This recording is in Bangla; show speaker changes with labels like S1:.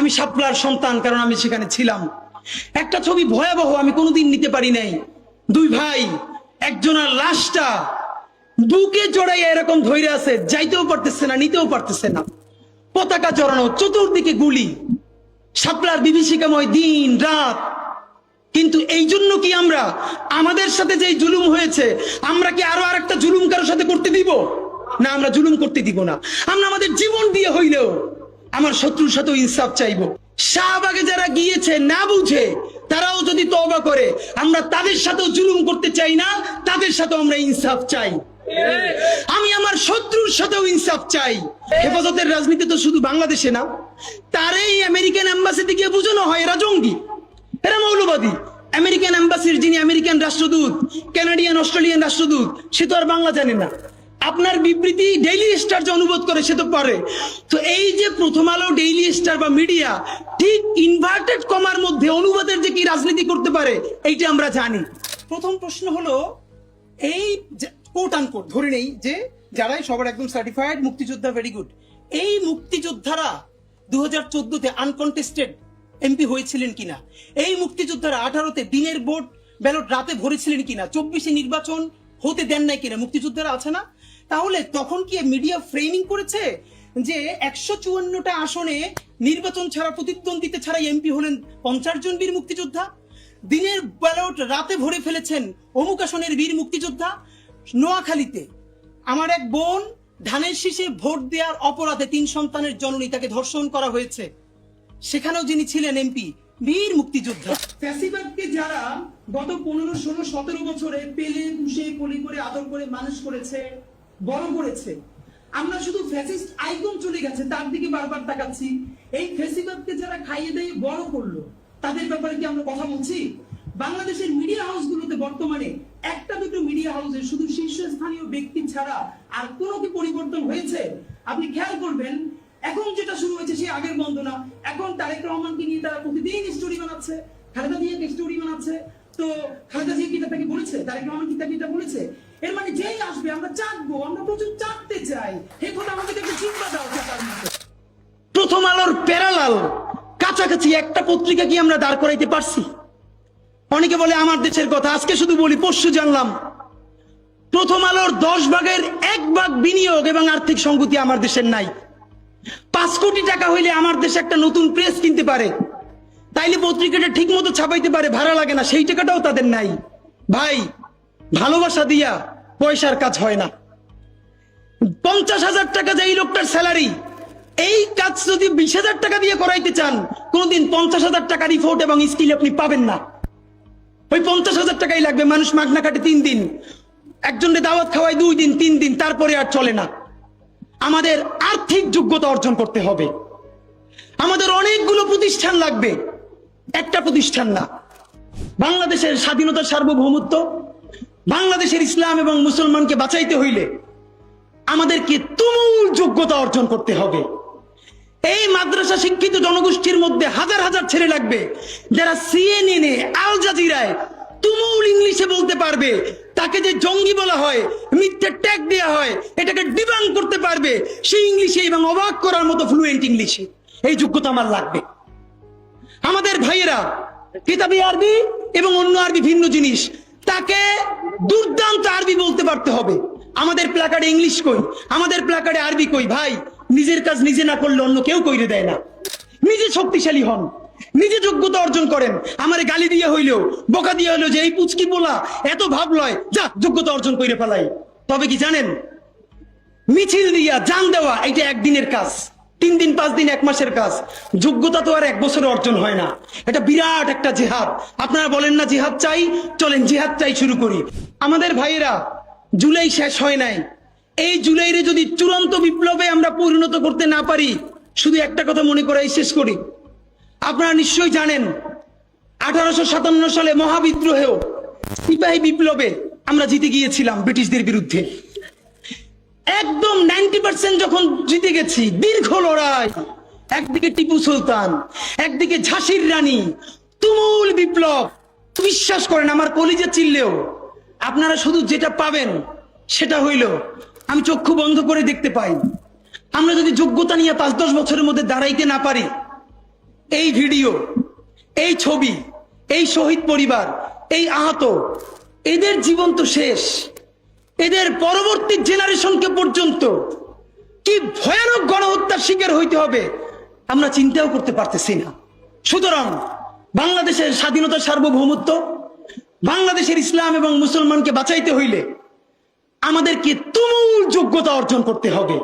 S1: আমি শাপলার সন্তান, কারণ আমি সেখানে ছিলাম। একটা ছবি ভয়াবহ, আমি কোনোদিন নিতে পারি নাই। দুই ভাই, একজনের লাশটা বুকে জড়াইয়া এরকম ধইরে আছে, যাইতেও পারতেছে না, নিতেও পারতেছে না। পতাকা জড়ানো, চতুর্দিকে গুলি, শাপলার বিভীষিকাময় দিন রাত। কিন্তু এই জন্য কি আমরা আমাদের সাথে যে জুলুম হয়েছে, আমরা কি আরো আরেকটা জুলুম কারোর সাথে করতে দিব? না, আমরা জুলুম করতে দিব না। আমরা আমাদের জীবন দিয়ে হইলেও আমার শত্রুর সাথেও ইনসাফ চাইবো। শাহবাগে যারা গিয়েছে না বুঝে, তারাও যদি তওবা করে, আমরা তাদের সাথেও জুলুম করতে চাই না, তাদের সাথেও আমরা ইনসাফ চাই। আমি আমার শত্রুর সাথেও ইনসাফ চাই। হেফাজতের রাজনীতি তো শুধু বাংলাদেশে না, তারই আমেরিকান এম্বাসিতে গিয়ে বুঝানো হয় এরা জঙ্গি, এরা মৌলবাদী। আমেরিকান এম্বাসির যিনি আমেরিকান রাষ্ট্রদূত, কানাডিয়ান অস্ট্রেলিয়ান রাষ্ট্রদূত, সে তো আর বাংলা জানে না। আপনার বিবৃতি ডেইলি স্টার যে অনুবাদ করে সে তো পারে। তো এই যে প্রথম আলো, ডেইলি স্টার বা মিডিয়া ঠিক ইনভার্টেড কমার মধ্যে অনুবাদের যে কি রাজনীতি করতে পারে, এইটা আমরা জানি। প্রথম প্রশ্ন হলো, এই কোট আনকোট ধরে নেই যে যারাই সবার একদম সার্টিফাইড মুক্তিযোদ্ধা, ভেরি গুড, এই মুক্তিযোদ্ধারা 2014-তে আনকন্টেস্টেড এমপি হয়েছিলেন কিনা, এই মুক্তিযোদ্ধারা 18-তে দিনের ভোট ব্যালট রাতে ভরেছিলেন কিনা, 24-এ নির্বাচন হতে দেন নাই কিনা, মুক্তিযোদ্ধারা আছে না? তাহলে তখন কি মিডিয়া ফ্রেমিং করেছে যে 154টা আসনে নির্বাচন ছাড়া, প্রতিদ্বন্দ্বিতা ছাড়া এমপি হলেন 50 জন বীর মুক্তিযোদ্ধা? দিনের ব্যালট রাতে ভরে ফেলেছেন অমুক আসনের বীর মুক্তিযোদ্ধা। নোয়াখালীতে আমার এক বোন ধানের শীষে ভোট দেওয়ার অপরাধে 3 সন্তানের জননী, তাকে ধর্ষণ করা হয়েছে, সেখানেও যিনি ছিলেন এমপি, বীর মুক্তিযোদ্ধা। ফ্যাসিবাদকে যারা গত 15, 16, 17 বছরে পেলে পুষে কলি করে আদর করে মানুষ করেছে, বড় করেছে, আমরা শুধু ফ্যাসিস্ট আইকন চলে গেছে তার দিকে বারবার তাকাচ্ছি। এই ফ্যাসিবাদকে যারা খাইয়ে দিয়ে বড় করলো, তাদের ব্যাপারে কি আমরা কথা বলছি? বাংলাদেশের মিডিয়া হাউসগুলোতে বর্তমানে একটা দুটো মিডিয়া হাউসে শুধু শীর্ষস্থানীয় ব্যক্তি ছাড়া আর কোনো কি পরিবর্তন হয়েছে? আপনি খেয়াল করবেন, এখন যেটা শুরু হয়েছে সে আগের বন্ধ না। এখন তারেক রহমানকে নিয়ে তারা প্রতিদিন স্টোরি বানাচ্ছে, খালেদা জিয়াকে স্টোরি বানাচ্ছে। তো খালেদা জিয়া কি তাকে বলেছে? তারেক রহমান কি তাকে এটা বলেছে? এর মানে যেই আসবে আমরা চাটবো, আমরা প্রচুর চাটতে চাই। এই কথা আমাদের একটু চিন্তা দাও। প্রথম আলোর প্যারালাল কাছাকাছি একটা পত্রিকা কি আমরা দাঁড় করাইতে পারছি? অনেকে বলে আমার দেশের কথা, আজকে শুধু বলি, পরশু জানলাম প্রথম আলোর 10 ভাগের 1 ভাগ বিনিয়োগ এবং আর্থিক সংগতি আমার দেশের নাই। 5 কোটি টাকা হইলে আমার দেশে একটা নতুন প্রেস কিনতে পারে, তাইলে পত্রিকাটা ঠিক মতো ছাপাইতে পারে, ভাড়া লাগে না, সেই টাকাটাও তাদের নাই। ভাই, ভালোবাসা দিয়া পয়সার কাজ হয় না। 50,000 টাকা যে এই লোকটার স্যালারি, এই কাজ যদি 20,000 টাকা দিয়ে করাইতে চান, কোনদিন 50,000 টাকা রিপোর্ট এবং স্কিল আপনি পাবেন না। ওই 50,000 টাকাই লাগবে। মানুষ মাগনা কাটে 3 দিন, একজনকে দাওয়াত খাওয়ায় 2 দিন 3 দিন, তারপরে আর চলে না। আমাদের আর্থিক যোগ্যতা অর্জন করতে হবে। আমাদের অনেকগুলো প্রতিষ্ঠান লাগবে, একটা প্রতিষ্ঠান না। বাংলাদেশের স্বাধীনতার সার্বভৌমত্ব, বাংলাদেশের ইসলাম এবং মুসলমানকে বাঁচাইতে হইলে আমাদেরকে তুমুল যোগ্যতা অর্জন করতে হবে। এই মাদ্রাসা শিক্ষিত জনগোষ্ঠীর মধ্যে হাজার হাজার ছেলে লাগবে যারা সিএনএন, আল জাজিরায় তুমুল ইংলিশে বলতে পারবে। তাকে যে জঙ্গি বলা হয়, মিথ্যে ট্যাগ দেওয়া হয়, এটাকে ডিবাঙ্ক করতে পারবে সেই ইংলিশে এবং অবাক করার মতো ফ্লুয়েন্ট ইংলিশে। এই যোগ্যতা আমার লাগবে। আমাদের ভাইয়েরা কিতাবি আরবি এবং অন্য আরবি ভিন্ন জিনিস, তাকে দুর্দান্ত আরবি বলতে পারতে হবে। আমাদের প্ল্যাকার্ডে ইংলিশ কই, আমাদের প্ল্যাকার্ডে আরবি কই? ভাই, নিজের কাজ নিজে না করলে অন্য কেউ কইরে দেয় না। নিজে শক্তিশালী হন, নিজে যোগ্যতা অর্জন করেন। আমারে গালি দিয়ে হইলেও, বোকা দিয়ে হইলেও যে এই পুচকি বলা এত ভাব লয়, যা যোগ্যতা অর্জন করে ফেলাই। তবে কি জানেন, মিছিল দিয়া জান দেওয়া এটা একদিনের কাজ, 3 দিন 5 দিন 1 মাসের কাজ। যোগ্যতা তো আর 1 বছরে অর্জন হয় না। এটা বিরাট একটা জিহাদ। আপনারা বলেন না জিহাদ চাই, চলেন জিহাদ চাই শুরু করি। আমাদের ভাইয়েরা, জুলাই শেষ হয় নাই। এই জুলাইরে যদি চূড়ান্ত বিপ্লবে আমরা পরিণত করতে না পারি, শুধু একটা কথা মনে করাই শেষ করি। আপনারা নিশ্চয়ই জানেন 1857 সালে মহাবিদ্রোহেও সিপাহী বিপ্লবে আমরা জিতে গিয়েছিলাম ব্রিটিশদের বিরুদ্ধে। একদম 90% যখন জিতে গেছি, দীর্ঘ লড়াই, একদিকে টিপু সুলতান, একদিকে ঝাঁসির রানী, তুমুল বিপ্লব। বিশ্বাস করেন, আমার কলিজা চিল্লেও আপনারা শুধু যেটা পাবেন সেটা হইল আমি চক্ষু বন্ধ করে দেখতে পাই। আমরা যদি যোগ্যতা নিয়ে 5-10 বছরের মধ্যে দাঁড়াইতে না পারি, এই ভিডিও, এই ছবি, এই শহীদ পরিবার, এই আহত, এদের জীবন তো শেষ। এদের পরবর্তী জেনারেশনকে পর্যন্ত কি ভয়ানক গণহত্যার শিকার হইতে হবে আমরা চিন্তাও করতে পারতেছি না। সুতরাং বাংলাদেশের স্বাধীনতা, সার্বভৌমত্ব, বাংলাদেশের ইসলাম এবং মুসলমানকে বাঁচাইতে হইলে আমাদেরকে তুমুল যোগ্যতা অর্জন করতে হবে।